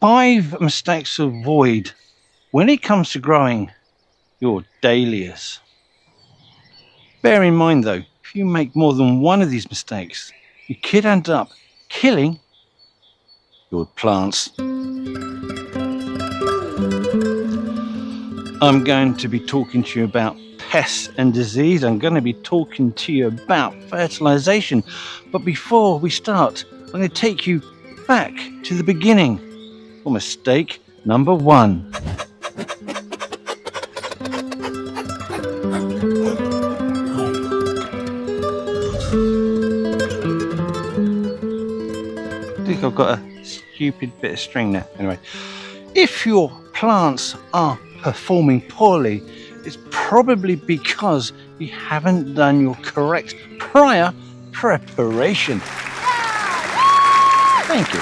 5 mistakes to avoid when it comes to growing your dahlias. Bear in mind though, if you make more than one of these mistakes, you could end up killing your plants. I'm going to be talking to you about pests and disease. I'm going to be talking to you about fertilization. But before we start, I'm going to take you back to the beginning for mistake number 1. I think I've got a stupid bit of string there. Anyway, if your plants are performing poorly, it's probably because you haven't done your correct prior preparation. Thank you.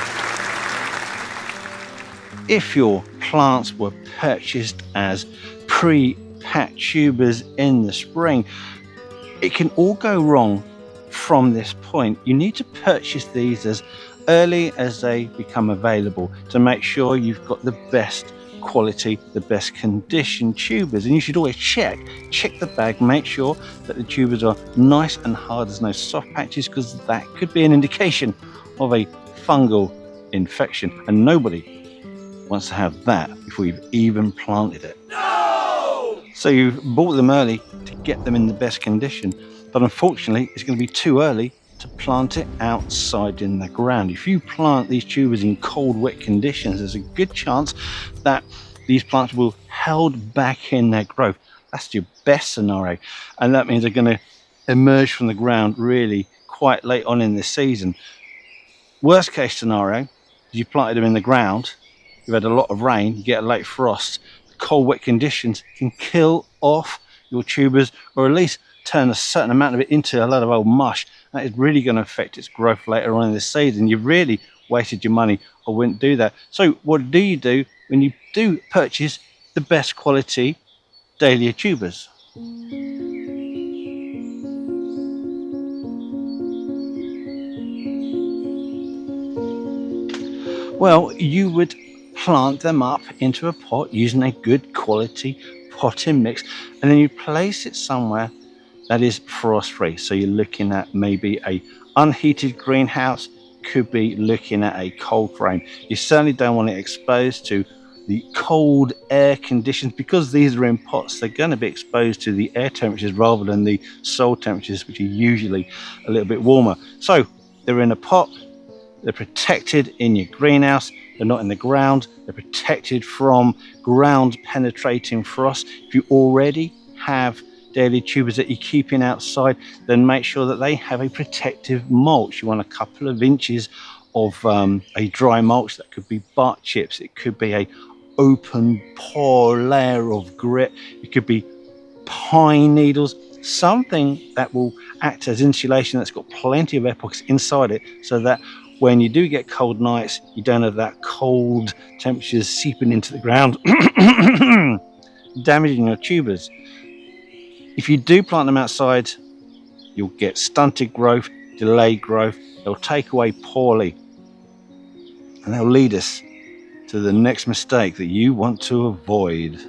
If your plants were purchased as pre-packed tubers in the spring, it can all go wrong from this point. You need to purchase these as early as they become available to make sure you've got the best quality, the best condition tubers. And you should always check the bag, make sure that the tubers are nice and hard, there's no soft patches, because that could be an indication of a fungal infection, and nobody wants to have that before you've even planted it. No! So you've bought them early to get them in the best condition, but unfortunately it's going to be too early to plant it outside in the ground. If you plant these tubers in cold, wet conditions, there's a good chance that these plants will held back in their growth. That's your best scenario, and that means they're going to emerge from the ground really quite late on in the season. Worst case scenario is you planted them in the ground, you've had a lot of rain, you get a late frost, cold, wet conditions can kill off your tubers, or at least turn a certain amount of it into a lot of old mush. That is really going to affect its growth later on in the season. You've really wasted your money. I wouldn't do that. So what do you do when you do purchase the best quality dahlia tubers? Well, you would plant them up into a pot using a good quality potting mix, and then you place it somewhere that is frost free. So you're looking at maybe a unheated greenhouse, could be looking at a cold frame. You certainly don't want it exposed to the cold air conditions, because these are in pots. They're going to be exposed to the air temperatures rather than the soil temperatures, which are usually a little bit warmer. So they're in a pot, they're protected in your greenhouse, they're not in the ground, they're protected from ground penetrating frost. If you already have dahlia tubers that you're keeping outside, then make sure that they have a protective mulch. You want a couple of inches of a dry mulch. That could be bark chips, it could be a open pore layer of grit, it could be pine needles, something that will act as insulation, that's got plenty of air pockets inside it, so that when you do get cold nights, you don't have that cold temperatures seeping into the ground, damaging your tubers. If you do plant them outside, you'll get stunted growth, delayed growth. They'll take away poorly, and they'll lead us to the next mistake that you want to avoid.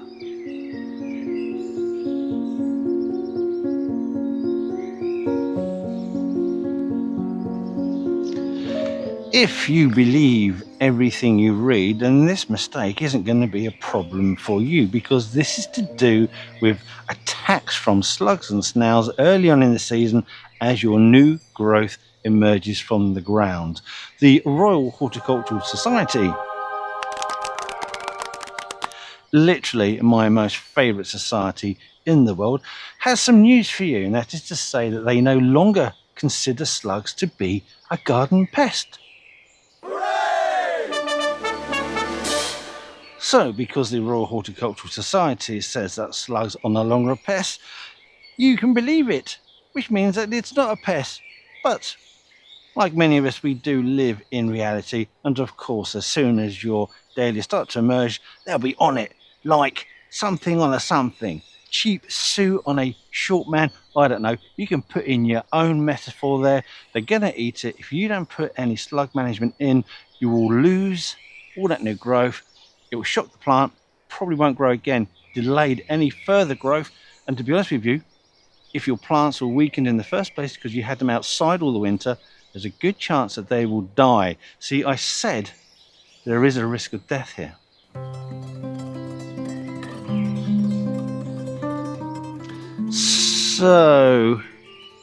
If you believe everything you read, then this mistake isn't going to be a problem for you, because this is to do with attacks from slugs and snails early on in the season as your new growth emerges from the ground. The Royal Horticultural Society, literally my most favourite society in the world, has some news for you, and that is to say that they no longer consider slugs to be a garden pest. So, because the Royal Horticultural Society says that slugs are no longer a pest, you can believe it, which means that it's not a pest. But, like many of us, we do live in reality, and of course, as soon as your dahlias start to emerge, they'll be on it, like something on a something. Cheap suit on a short man, I don't know. You can put in your own metaphor there. They're going to eat it. If you don't put any slug management in, you will lose all that new growth. It will shock the plant, probably won't grow again, delayed any further growth. And to be honest with you, if your plants were weakened in the first place because you had them outside all the winter, there's a good chance that they will die. See, I said there is a risk of death here. So,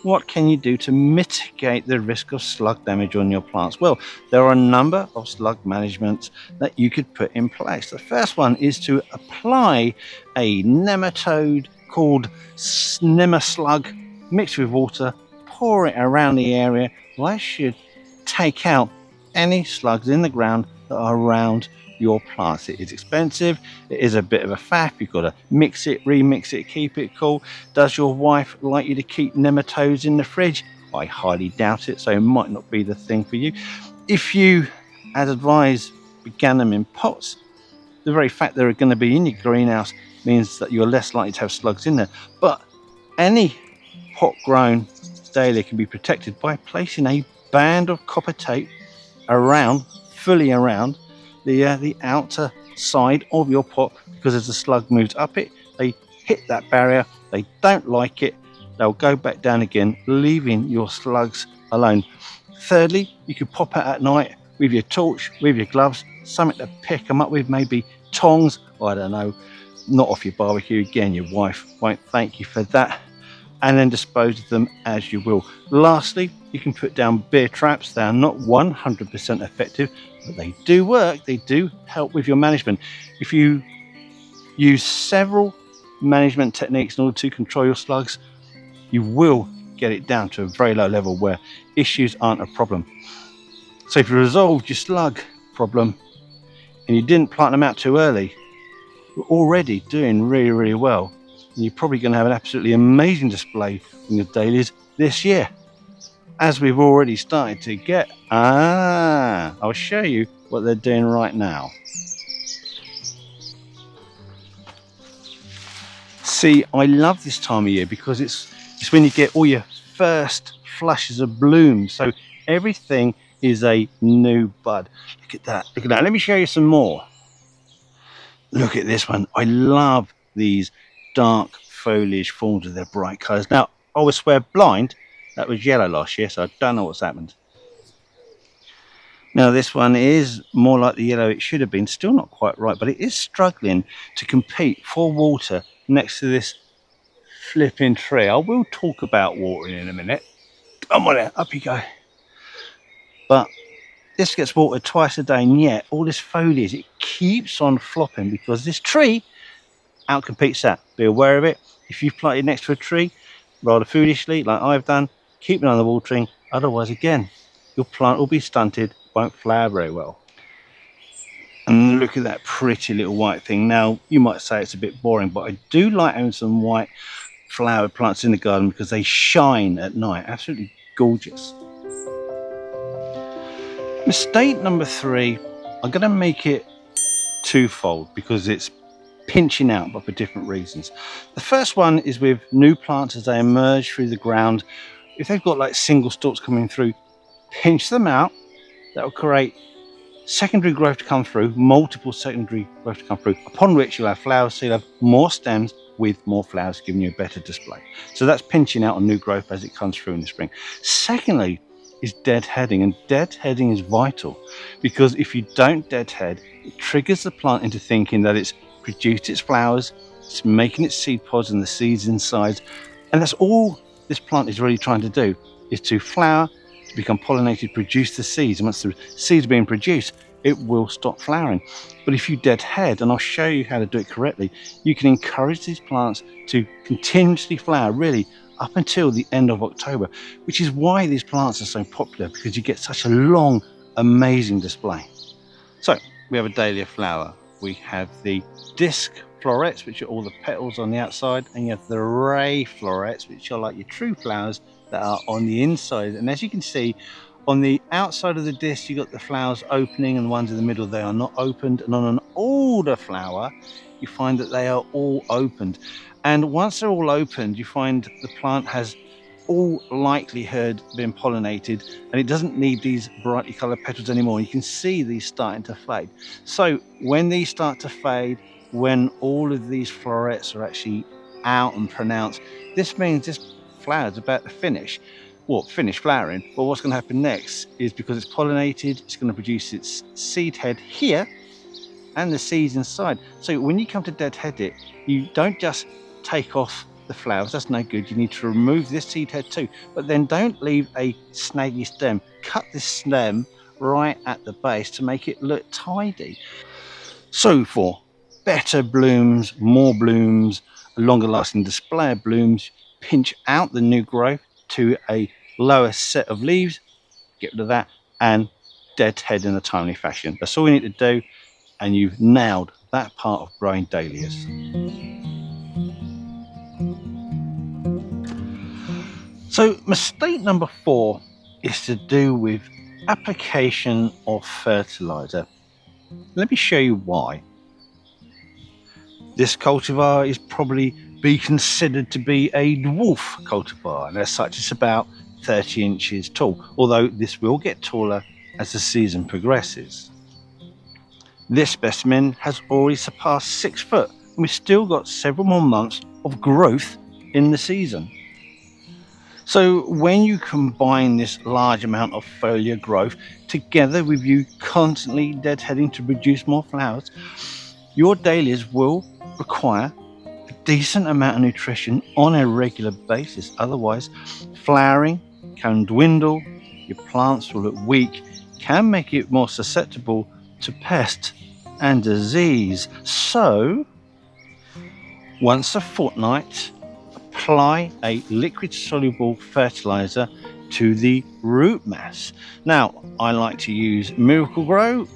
what can you do to mitigate the risk of slug damage on your plants? Well, there are a number of slug managements that you could put in place. The first one is to apply a nematode called Slug mixed with water, pour it around the area. Well, that should take out any slugs in the ground that are around your plants. It is expensive, it is a bit of a faff, you've got to mix it, remix it, keep it cool. Does your wife like you to keep nematodes in the fridge? I highly doubt it, so it might not be the thing for you. If you, as advised, began them in pots, the very fact they're going to be in your greenhouse means that you're less likely to have slugs in there. But any pot grown dahlia can be protected by placing a band of copper tape fully around the outer side of your pot, because as the slug moves up it, they hit that barrier, they don't like it, they'll go back down again, leaving your slugs alone. Thirdly, you could pop out at night with your torch, with your gloves, something to pick them up with, maybe tongs, I don't know, not off your barbecue. Again, your wife won't thank you for that. And then dispose of them as you will. Lastly, you can put down beer traps. They are not 100% effective, but they do work. They do help with your management. If you use several management techniques in order to control your slugs, you will get it down to a very low level where issues aren't a problem. So if you resolved your slug problem and you didn't plant them out too early, you're already doing really, really well. And you're probably going to have an absolutely amazing display in your dahlias this year, as we've already started to get. I'll show you what they're doing right now. See, I love this time of year because it's when you get all your first flushes of bloom. So everything is a new bud. Look at that. Look at that. Let me show you some more. Look at this one. I love these dark foliage forms with their bright colours. Now, I would swear blind that was yellow last year, so I don't know what's happened. Now, this one is more like the yellow it should have been. Still not quite right, but it is struggling to compete for water next to this flipping tree. I will talk about watering in a minute. Come on, up you go. But this gets watered twice a day, and yet all this foliage, it keeps on flopping because this tree outcompetes that. Be aware of it. If you've planted next to a tree, rather foolishly, like I've done, keep it on the watering. Otherwise, again, your plant will be stunted, won't flower very well. And look at that pretty little white thing. Now, you might say it's a bit boring, but I do like having some white flowered plants in the garden because they shine at night. Absolutely gorgeous. Mistake number 3, I'm going to make it twofold because it's pinching out, but for different reasons. The first one is with new plants as they emerge through the ground. If they've got like single stalks coming through, pinch them out. That will create secondary growth to come through, multiple secondary growth to come through, upon which you'll have flowers, so you'll have more stems with more flowers, giving you a better display. So that's pinching out on new growth as it comes through in the spring. Secondly is deadheading, and deadheading is vital because if you don't deadhead, it triggers the plant into thinking that it's produced its flowers, it's making its seed pods and the seeds inside, and that's all this plant is really trying to do, is to flower, to become pollinated, produce the seeds, and once the seeds are being produced, it will stop flowering. But if you deadhead, and I'll show you how to do it correctly, you can encourage these plants to continuously flower really up until the end of October, which is why these plants are so popular, because you get such a long, amazing display. So we have a dahlia flower. We have the disc florets, which are all the petals on the outside, and you have the ray florets, which are like your true flowers that are on the inside. And as you can see, on the outside of the disc, you got the flowers opening, and the ones in the middle, they are not opened. And on an older flower, you find that they are all opened. And once they're all opened, you find the plant has all likelihood been pollinated, and it doesn't need these brightly colored petals anymore. You can see these starting to fade. So when these start to fade, when all of these florets are actually out and pronounced, this means this flower is about to finish. Well, finish flowering. But what's going to happen next is, because it's pollinated, it's going to produce its seed head here and the seeds inside. So when you come to deadhead it, you don't just take off the flowers, that's no good. You need to remove this seed head too, but then don't leave a snaggy stem. Cut this stem right at the base to make it look tidy. So for better blooms, more blooms, a longer lasting display of blooms, pinch out the new growth to a lower set of leaves, get rid of that, and deadhead in a timely fashion. That's all you need to do, and you've nailed that part of growing dahlias. So mistake number 4 is to do with application of fertilizer. Let me show you why. This cultivar is probably be considered to be a dwarf cultivar, and as such it's about 30 inches tall, although this will get taller as the season progresses. This specimen has already surpassed 6 foot, and we've still got several more months of growth in the season. So when you combine this large amount of foliar growth together with you constantly deadheading to produce more flowers, your dahlias will require a decent amount of nutrition on a regular basis. Otherwise, flowering can dwindle, your plants will look weak, can make it more susceptible to pest and disease. So once a fortnight, apply a liquid soluble fertilizer to the root mass. Now, I like to use Miracle Grow.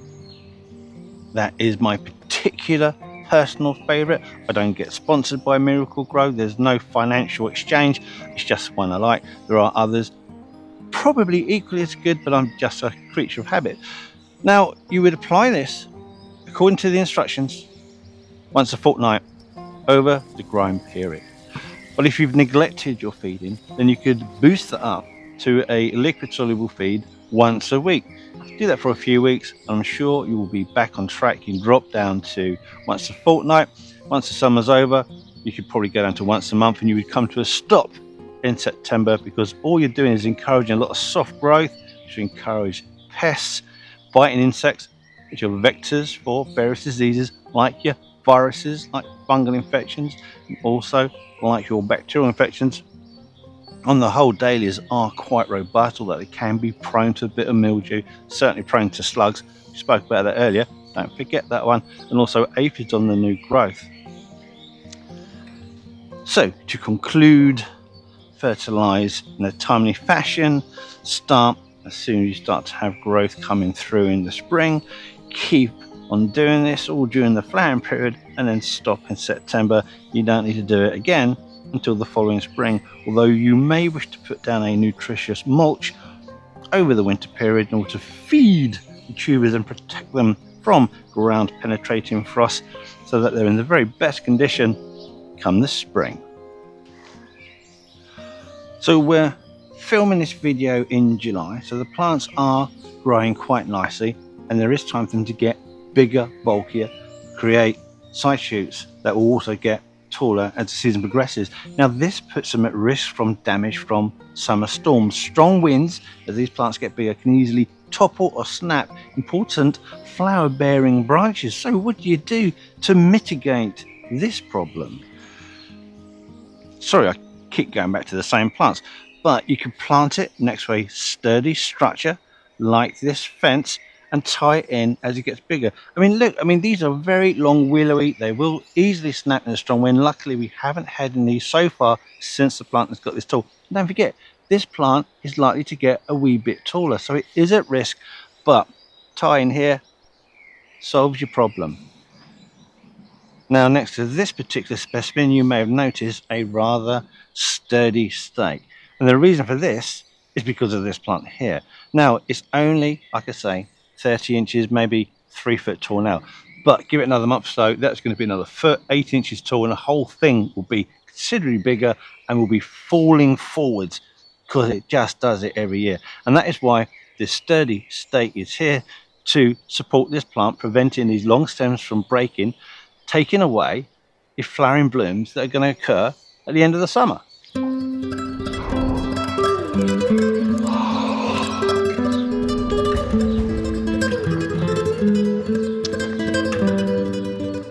That is my particular personal favorite. I don't get sponsored by Miracle Grow. There's no financial exchange. It's just one I like. There are others probably equally as good, but I'm just a creature of habit. Now, you would apply this according to the instructions once a fortnight over the growing period. But if you've neglected your feeding, then you could boost that up to a liquid soluble feed once a week. Do that for a few weeks, and I'm sure you will be back on track. You can drop down to once a fortnight. Once the summer's over, you could probably go down to once a month, and you would come to a stop in September, because all you're doing is encouraging a lot of soft growth, which will encourage pests, biting insects, which are vectors for various diseases like your viruses, like fungal infections, and also like your bacterial infections. On the whole, dahlias are quite robust, although they can be prone to a bit of mildew, certainly prone to slugs. We spoke about that earlier, don't forget that one, and also aphids on the new growth. So to conclude, fertilize in a timely fashion, start as soon as you start to have growth coming through in the spring, keep on doing this all during the flowering period, and then stop in September. You don't need to do it again until the following spring, although you may wish to put down a nutritious mulch over the winter period in order to feed the tubers and protect them from ground penetrating frost, so that they're in the very best condition come the spring. So we're filming this video in July, so the plants are growing quite nicely, and there is time for them to get bigger, bulkier, create side shoots that will also get taller as the season progresses. Now this puts them at risk from damage from summer storms. Strong winds, as these plants get bigger, can easily topple or snap important flower bearing branches. So what do you do to mitigate this problem? Sorry, I keep going back to the same plants, but you can plant it next to a sturdy structure like this fence and tie it in as it gets bigger. I mean, look, these are very long, willowy. They will easily snap in a strong wind. Luckily, we haven't had any so far since the plant has got this tall. And don't forget, this plant is likely to get a wee bit taller, so it is at risk, but tying here solves your problem. Now, next to this particular specimen, you may have noticed a rather sturdy stake. And the reason for this is because of this plant here. Now, it's only, like I say, 30 inches, maybe 3 foot tall now. But give it another month or so, that's going to be another foot, 8 inches tall, and the whole thing will be considerably bigger and will be falling forwards. because it just does it every year. And that is why this sturdy stake is here to support this plant, preventing these long stems from breaking, taking away the flowering blooms that are going to occur at the end of the summer.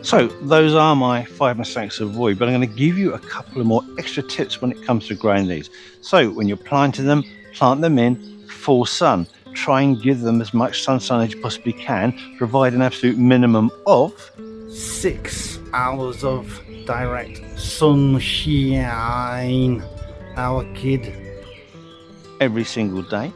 So those are my 5 mistakes to avoid, but I'm going to give you a couple of more extra tips when it comes to growing these. So when you're planting them, plant them in full sun. Try and give them as much sunshine as you possibly can. Provide an absolute minimum of 6 hours of direct sunshine, our kid, every single day.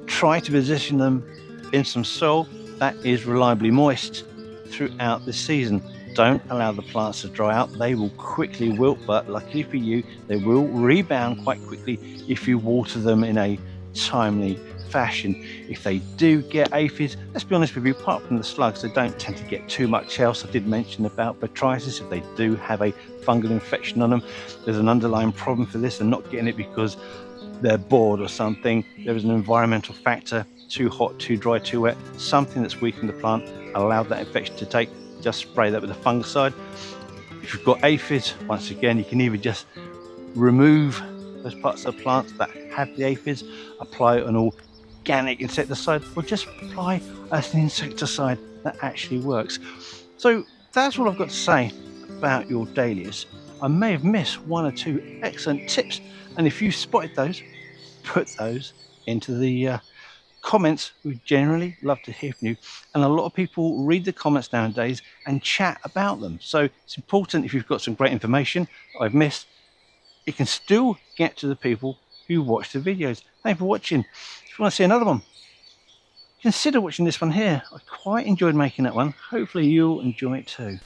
Try to position them in some soil that is reliably moist throughout the season. Don't allow the plants to dry out. They will quickly wilt, but luckily for you, they will rebound quite quickly if you water them in a timely fashion. If they do get aphids, let's be honest with you, apart from the slugs, they don't tend to get too much else. I did mention about botrytis. If they do have a fungal infection on them, there's an underlying problem for this. They're not getting it because they're bored or something. There is an environmental factor, too hot, too dry, too wet, something that's weakened the plant, allowed that infection to take. Just spray that with a fungicide. If you've got aphids, once again, you can either just remove those parts of the plant that have the aphids, apply an organic insecticide, or just apply an insecticide that actually works. So that's all I've got to say about your dahlias. I may have missed 1 or 2 excellent tips, and if you spotted those, put those into the comments. We generally love to hear from you, and a lot of people read the comments nowadays and chat about them. So it's important, if you've got some great information I've missed, it can still get to the people who watch the videos. Thanks for watching. If you want to see another one, consider watching this one here. I quite enjoyed making that one. Hopefully you'll enjoy it too.